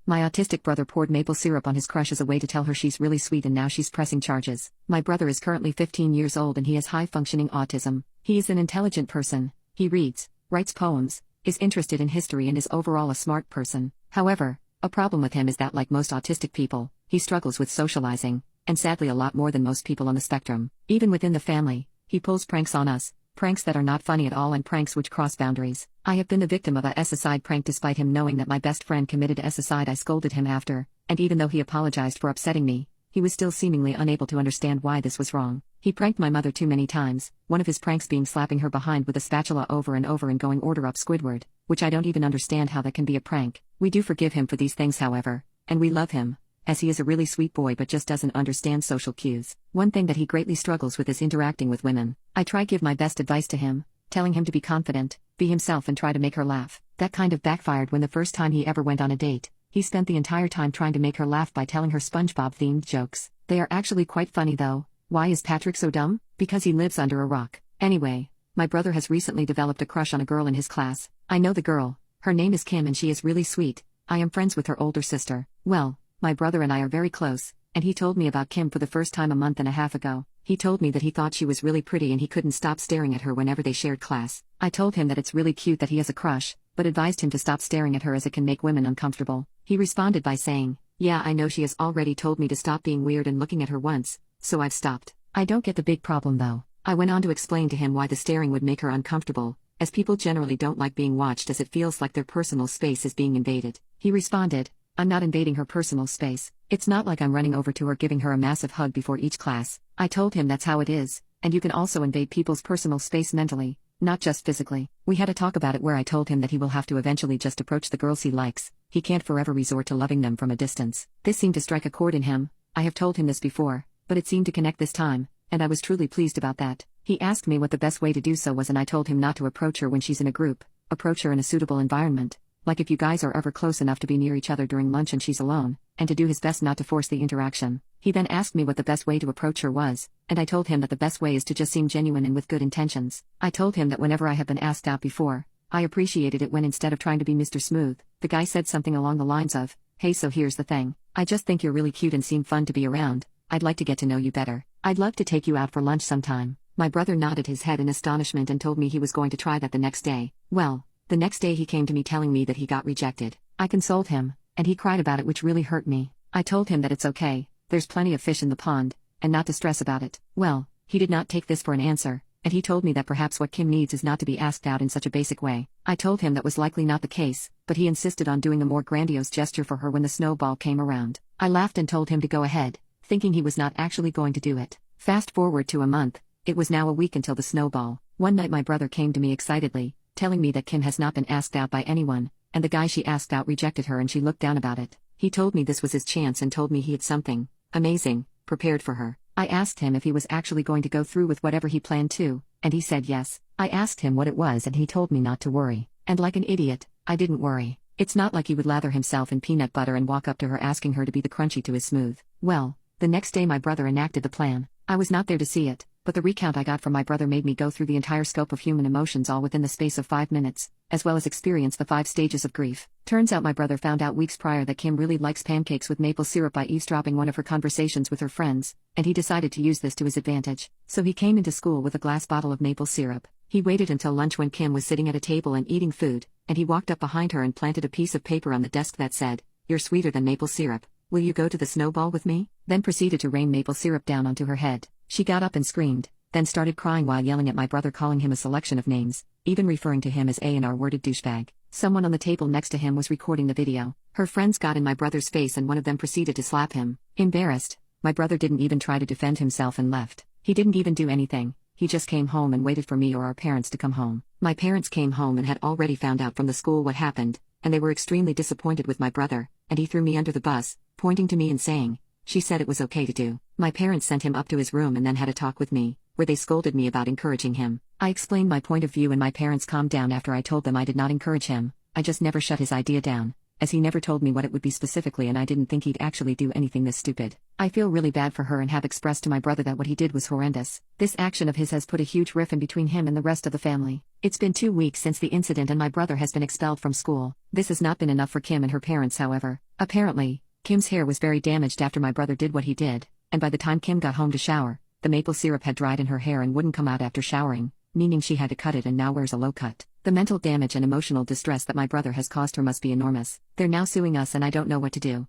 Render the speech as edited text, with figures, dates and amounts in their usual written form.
My autistic brother poured maple syrup on his crush as a way to tell her she's really sweet, and now she's pressing charges. My brother is currently 15 years old and he has high-functioning autism. He is an intelligent person. He reads, writes poems, is interested in history, and is overall a smart person. However, a problem with him is that, like most autistic people, he struggles with socializing, and sadly a lot more than most people on the spectrum. Even within the family, he pulls pranks on us, pranks that are not funny at all and pranks which cross boundaries. I have been the victim of a S-aside prank despite him knowing that my best friend committed S-aside. I scolded him after, and even though he apologized for upsetting me, he was still seemingly unable to understand why this was wrong. He pranked my mother too many times, one of his pranks being slapping her behind with a spatula over and over and going, "Order up, Squidward," which I don't even understand how that can be a prank. We do forgive him for these things, however, and we love him, as he is a really sweet boy but just doesn't understand social cues. One thing that he greatly struggles with is interacting with women. I try give my best advice to him, telling him to be confident, be himself and try to make her laugh. That kind of backfired when the first time he ever went on a date. He spent the entire time trying to make her laugh by telling her SpongeBob-themed jokes. They are actually quite funny though. Why is Patrick so dumb? Because he lives under a rock. Anyway, my brother has recently developed a crush on a girl in his class. I know the girl. Her name is Kim and she is really sweet. I am friends with her older sister. Well, my brother and I are very close, and he told me about Kim for the first time a month and a half ago. He told me that he thought she was really pretty and he couldn't stop staring at her whenever they shared class. I told him that it's really cute that he has a crush, but advised him to stop staring at her as it can make women uncomfortable. He responded by saying, "Yeah, I know, she has already told me to stop being weird and looking at her once, so I've stopped." I don't get the big problem though. I went on to explain to him why the staring would make her uncomfortable, as people generally don't like being watched as it feels like their personal space is being invaded. He responded, "I'm not invading her personal space. It's not like I'm running over to her giving her a massive hug before each class." I told him that's how it is, and you can also invade people's personal space mentally, not just physically. We had a talk about it where I told him that he will have to eventually just approach the girls he likes. He can't forever resort to loving them from a distance. This seemed to strike a chord in him. I have told him this before, but it seemed to connect this time, and I was truly pleased about that. He asked me what the best way to do so was, and I told him not to approach her when she's in a group. Approach her in a suitable environment, like if you guys are ever close enough to be near each other during lunch and she's alone, and to do his best not to force the interaction. He then asked me what the best way to approach her was, and I told him that the best way is to just seem genuine and with good intentions. I told him that whenever I have been asked out before, I appreciated it when instead of trying to be Mr. Smooth, the guy said something along the lines of, "Hey, so here's the thing. I just think you're really cute and seem fun to be around. I'd like to get to know you better. I'd love to take you out for lunch sometime." My brother nodded his head in astonishment and told me he was going to try that the next day. Well, the next day he came to me telling me that he got rejected. I consoled him, and he cried about it, which really hurt me. I told him that it's okay, there's plenty of fish in the pond, and not to stress about it. Well, he did not take this for an answer, and he told me that perhaps what Kim needs is not to be asked out in such a basic way. I told him that was likely not the case, but he insisted on doing a more grandiose gesture for her when the snowball came around. I laughed and told him to go ahead, thinking he was not actually going to do it. Fast forward to a month. It was now a week until the snowball. One night my brother came to me excitedly, telling me that Kim has not been asked out by anyone, and the guy she asked out rejected her and she looked down about it. He told me this was his chance and told me he had something amazing prepared for her. I asked him if he was actually going to go through with whatever he planned to, and he said yes. I asked him what it was and he told me not to worry. And like an idiot, I didn't worry. It's not like he would lather himself in peanut butter and walk up to her asking her to be the crunchy to his smooth. Well, the next day my brother enacted the plan. I was not there to see it, but the recount I got from my brother made me go through the entire scope of human emotions all within the space of 5 minutes, as well as experience the 5 stages of grief. Turns out my brother found out weeks prior that Kim really likes pancakes with maple syrup by eavesdropping one of her conversations with her friends, and he decided to use this to his advantage. So he came into school with a glass bottle of maple syrup. He waited until lunch when Kim was sitting at a table and eating food, and he walked up behind her and planted a piece of paper on the desk that said, "You're sweeter than maple syrup. Will you go to the snowball with me?" Then proceeded to rain maple syrup down onto her head. She got up and screamed, then started crying while yelling at my brother, calling him a selection of names, even referring to him as a and R-worded douchebag. Someone on the table next to him was recording the video. Her friends got in my brother's face and one of them proceeded to slap him. Embarrassed, my brother didn't even try to defend himself and left. He didn't even do anything. He just came home and waited for me or our parents to come home. My parents came home and had already found out from the school what happened, and they were extremely disappointed with my brother, and he threw me under the bus, pointing to me and saying, "She said it was okay to do." My parents sent him up to his room and then had a talk with me, where they scolded me about encouraging him. I explained my point of view and my parents calmed down after I told them I did not encourage him, I just never shut his idea down. as he never told me what it would be specifically and I didn't think he'd actually do anything this stupid. I feel really bad for her and have expressed to my brother that what he did was horrendous. This action of his has put a huge rift in between him and the rest of the family. It's been 2 weeks since the incident and my brother has been expelled from school. This has not been enough for Kim and her parents, however. Apparently, Kim's hair was very damaged after my brother did what he did, and by the time Kim got home to shower, the maple syrup had dried in her hair and wouldn't come out after showering, meaning she had to cut it and now wears a low cut. The mental damage and emotional distress that my brother has caused her must be enormous. They're now suing us and I don't know what to do.